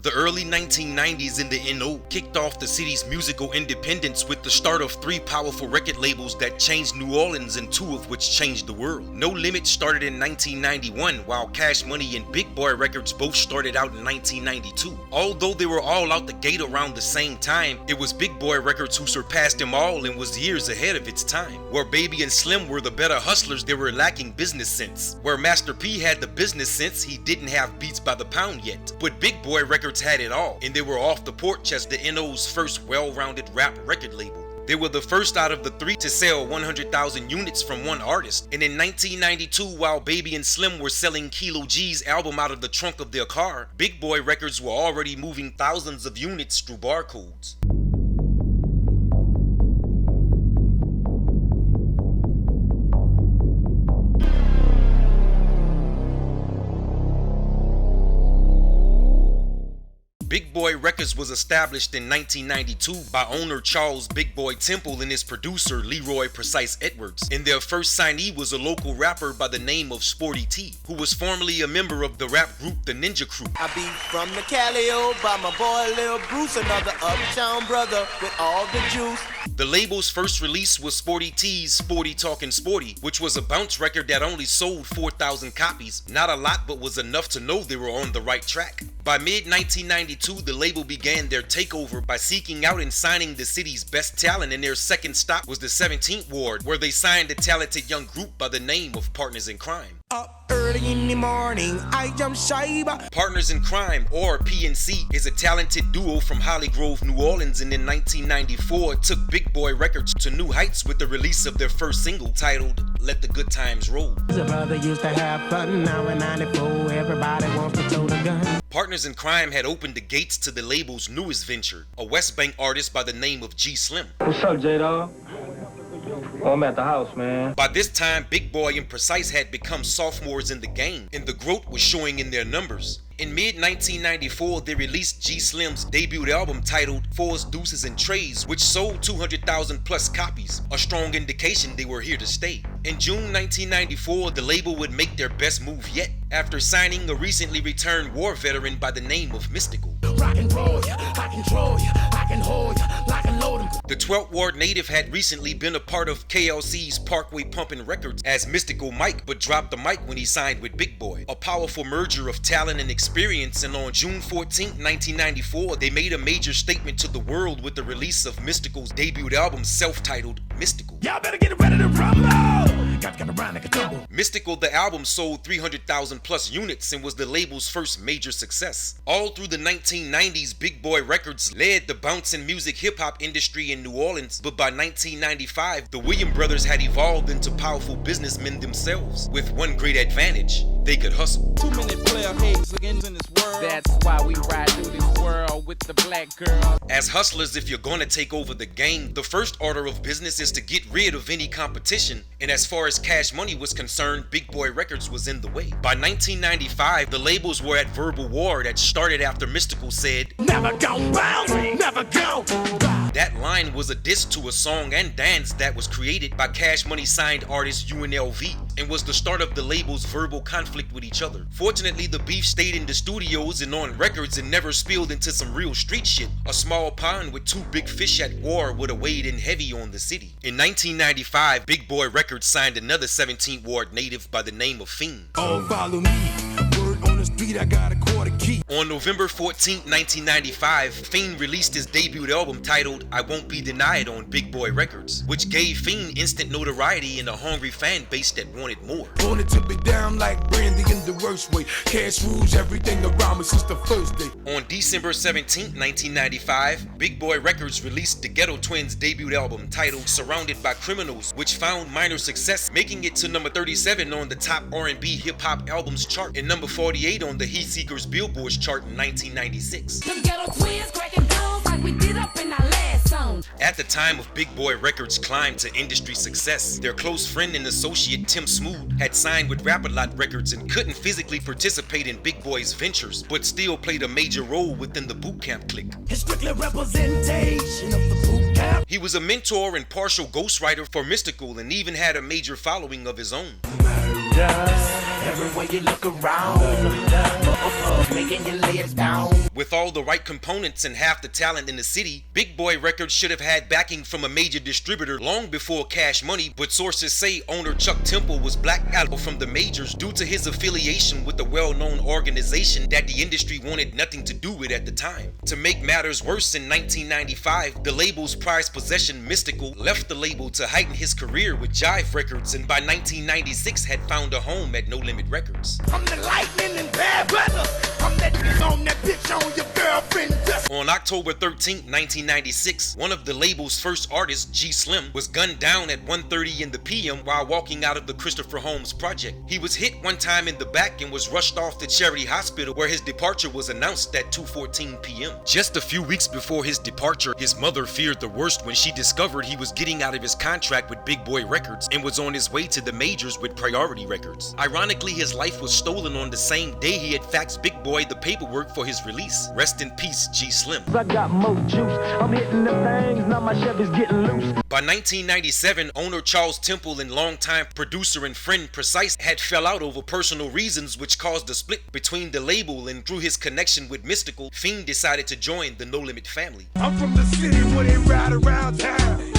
The early 1990s in the NO kicked off the city's musical independence with the start of 3 powerful record labels that changed New Orleans and 2 of which changed the world. No Limit started in 1991, while Cash Money and Big Boy Records both started out in 1992. Although they were all out the gate around the same time, it was Big Boy Records who surpassed them all and was years ahead of its time. Where Baby and Slim were the better hustlers, they were lacking business sense. Where Master P had the business sense, he didn't have beats by the pound yet. But Big Boy Records had it all, and they were off the porch as the NO's first well-rounded rap record label. They were the first out of the 3 to sell 100,000 units from one artist, and in 1992, while Baby and Slim were selling Kilo G's album out of the trunk of their car, Big Boy Records were already moving thousands of units through barcodes. Big Boy Records was established in 1992 by owner Charles Big Boy Temple and his producer Leroy Precise Edwards, and their first signee was a local rapper by the name of Sporty T, who was formerly a member of the rap group The Ninja Crew. I be from the Calio by my boy Lil Bruce, another uptown brother with all the juice. The label's first release was Sporty T's Sporty Talkin' Sporty, which was a bounce record that only sold 4,000 copies. Not a lot, but was enough to know they were on the right track. By mid-1992, the label began their takeover by seeking out and signing the city's best talent, and their second stop was the 17th Ward, where they signed a talented young group by the name of Partners in Crime. Up early in the morning, I jump Shaiba. Partners in Crime, or PNC, is a talented duo from Holly Grove, New Orleans, and in 1994 took Big Boy Records to new heights with the release of their first single titled Let the Good Times Roll. The brother used to have fun, now in 94, everybody wants to throw the gun. Partners in Crime had opened the gates to the label's newest venture, a West Bank artist by the name of G Slim. What's up, J-Dog? Oh, I'm at the house, man. By this time, Big Boy and Precise had become sophomores in the game, and the growth was showing in their numbers. In mid-1994, they released G Slim's debut album titled Fours, Deuces, and Trays, which sold 200,000 plus copies, a strong indication they were here to stay. In June 1994, the label would make their best move yet, after signing a recently returned war veteran by the name of Mystical. Rock and roll ya, I control ya, I can hold ya, lock and load 'em. The 12th Ward native had recently been a part of KLC's Parkway Pumpin' Records as Mystical Mike, but dropped the mic when he signed with Big Boy, a powerful merger of talent and experience, and on June 14, 1994, they made a major statement to the world with the release of Mystical's debut album self-titled Mystical. Y'all better get ready to rumble. Got around like a tumble. Mystical, the album, sold 300,000 plus units and was the label's first major success. All through the 1990s, Big Boy Records led the bouncing music hip-hop industry in New Orleans, but by 1995, the Williams brothers had evolved into powerful businessmen themselves, with one great advantage: they could hustle. Too many player hates in this world. That's why we ride through this world with the black girl. As hustlers, if you're gonna take over the game, the first order of business is to get rid of any competition, and as far as Cash Money was concerned, Big Boy Records was in the way. By 1995, the labels were at verbal war that started after Mystical said, Never go bounce, never go. That line was a diss to a song and dance that was created by Cash Money signed artist UNLV, and was the start of the label's verbal conflict with each other. Fortunately, the beef stayed in the studios and on records and never spilled into some real street shit. A small pond with 2 big fish at war would have weighed in heavy on the city. In 1995, Big Boy Records signed another 17th Ward native by the name of Fiend. Oh, follow me. Word on the street, I got a quarter key. On November 14, 1995, Fiend released his debut album titled I Won't Be Denied on Big Boy Records, which gave Fiend instant notoriety and a hungry fan base that wanted more. Wanted to be down like Brandy in the worst way. Cash rules everything around me since the first day. On December 17, 1995, Big Boy Records released the Ghetto Twins' debut album titled Surrounded by Criminals, which found minor success, making it to number 37 on the top R&B hip-hop albums chart and number 48 on the Heat Seekers Billboard chart in 1996. Them Ghetto Twins cracking doors like we did up in our last song. At the time of Big Boy Records' climb to industry success, their close friend and associate Tim Smoot had signed with Rap-A-Lot Records and couldn't physically participate in Big Boy's ventures, but still played a major role within the boot camp clique. It's strictly representation of the boot camp. He was a mentor and partial ghostwriter for Mystical and even had a major following of his own. Everywhere you look around, making your legs down. With all the right components and half the talent in the city, Big Boy Records should have had backing from a major distributor long before Cash Money, but sources say owner Chuck Temple was blacked out from the majors due to his affiliation with a well-known organization that the industry wanted nothing to do with at the time. To make matters worse, in 1995, the label's prized possession Mystical left the label to heighten his career with Jive Records, and by 1996 had found a home at No Limit Records. I'm the lightning in bad weather. I'm that bitch on that bitch on your girlfriend. On October 13, 1996, one of the label's first artists, G Slim, was gunned down at 1:30 in the p.m. while walking out of the Christopher Holmes project. He was hit one time in the back and was rushed off to Charity Hospital, where his departure was announced at 2:14 p.m. Just a few weeks before his departure, his mother feared the worst when she discovered he was getting out of his contract with Big Boy Records and was on his way to the majors with Priority Records. Ironically, his life was stolen on the same day he had faxed Big Boy the paperwork for his release. Rest in peace, G Slim. I got more juice. I'm hitting the things, now my Chevy's getting loose. By 1997, owner Charles Temple and longtime producer and friend Precise had fell out over personal reasons, which caused a split between the label, and through his connection with Mystical, Fiend decided to join the No Limit family. I'm from the city where they ride around town.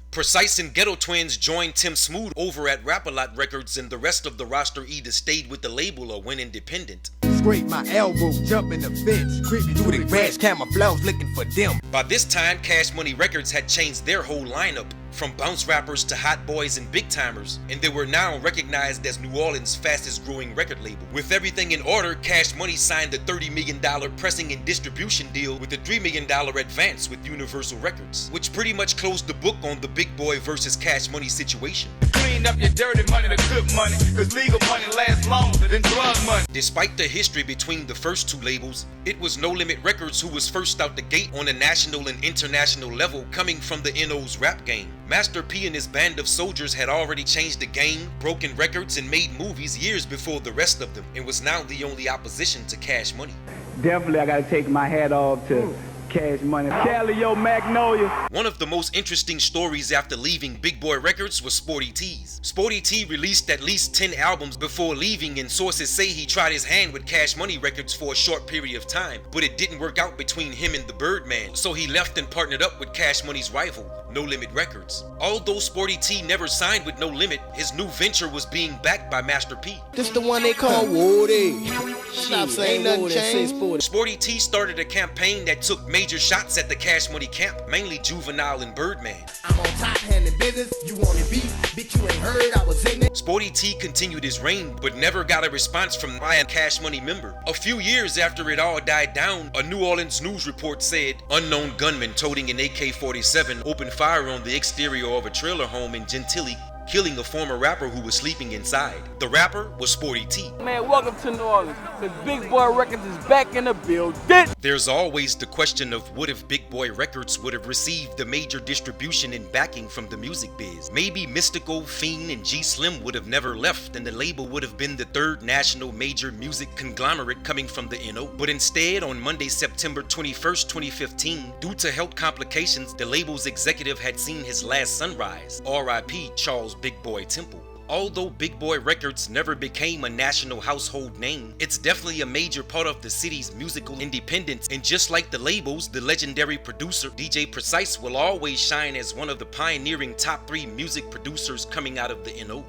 Precise and Ghetto Twins joined Tim Smoot over at Rap-A-Lot Records, and the rest of the roster either stayed with the label or went independent. Scrape my elbow, jump in the fence, creeping through the grass, camouflage looking for them. By this time, Cash Money Records had changed their whole lineup, from bounce rappers to hot boys and big timers, and they were now recognized as New Orleans' fastest growing record label. With everything in order, Cash Money signed a $30 million pressing and distribution deal with a $3 million advance with Universal Records, which pretty much closed the book on the Big Boy versus Cash Money situation. Clean up your dirty money to good money, cause legal money lasts longer than drug money. Despite the history between the first two labels, it was No Limit Records who was first out the gate on a national and international level, coming from the NO's rap game. Master P and his band of soldiers had already changed the game, broken records, and made movies years before the rest of them, and was now the only opposition to Cash Money. Definitely, I gotta take my hat off to Cash Money. Calio Magnolia. One of the most interesting stories after leaving Big Boy Records was Sporty T's. Sporty T released at least 10 albums before leaving, and sources say he tried his hand with Cash Money Records for a short period of time, but it didn't work out between him and the Birdman, so he left and partnered up with Cash Money's rival, No Limit Records. Although Sporty T never signed with No Limit, his new venture was being backed by Master P. This the one they call Woody. Stop saying nothing changed. Sporty T started a campaign that took major shots at the Cash Money camp, mainly Juvenile and Birdman. I'm on top handling business. You wanna beef? Bitch, you ain't heard I was in it. Sporty T continued his reign, but never got a response from a Cash Money member. A few years after it all died down, a New Orleans news report said unknown gunmen toting an AK-47 opened fire on the exterior of a trailer home in Gentilly, killing a former rapper who was sleeping inside. The rapper was Sporty T. Man, welcome to New Orleans, because Big Boy Records is back in the building. There's always the question of what if Big Boy Records would have received the major distribution and backing from the music biz. Maybe Mystical, Fiend, and G Slim would have never left, and the label would have been the third national major music conglomerate coming from the NO. But instead, on Monday, September 21st, 2015, due to health complications, the label's executive had seen his last sunrise. R.I.P. Charles Big Boy Temple. Although Big Boy Records never became a national household name, it's definitely a major part of the city's musical independence, and just like the labels, the legendary producer DJ Precise will always shine as one of the pioneering top 3 music producers coming out of the NO.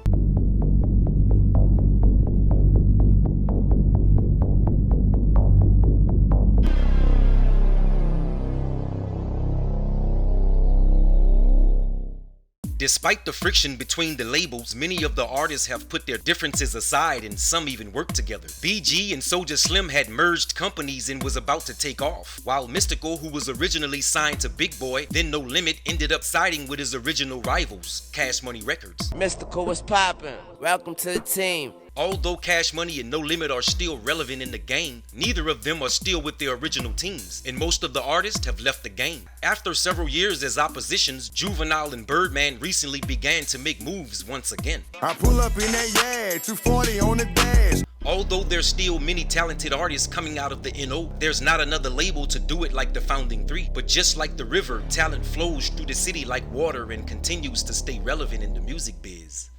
Despite the friction between the labels, many of the artists have put their differences aside and some even work together. BG and Soulja Slim had merged companies and was about to take off, while Mystical, who was originally signed to Big Boy, then No Limit, ended up siding with his original rivals, Cash Money Records. Mystical, what's poppin'? Welcome to the team. Although Cash Money and No Limit are still relevant in the game, neither of them are still with their original teams, and most of the artists have left the game. After several years as oppositions, Juvenile and Birdman recently began to make moves once again. I pull up in that 240 on the dash. Although there's still many talented artists coming out of the NO, there's not another label to do it like the Founding Three. But just like the river, talent flows through the city like water and continues to stay relevant in the music biz.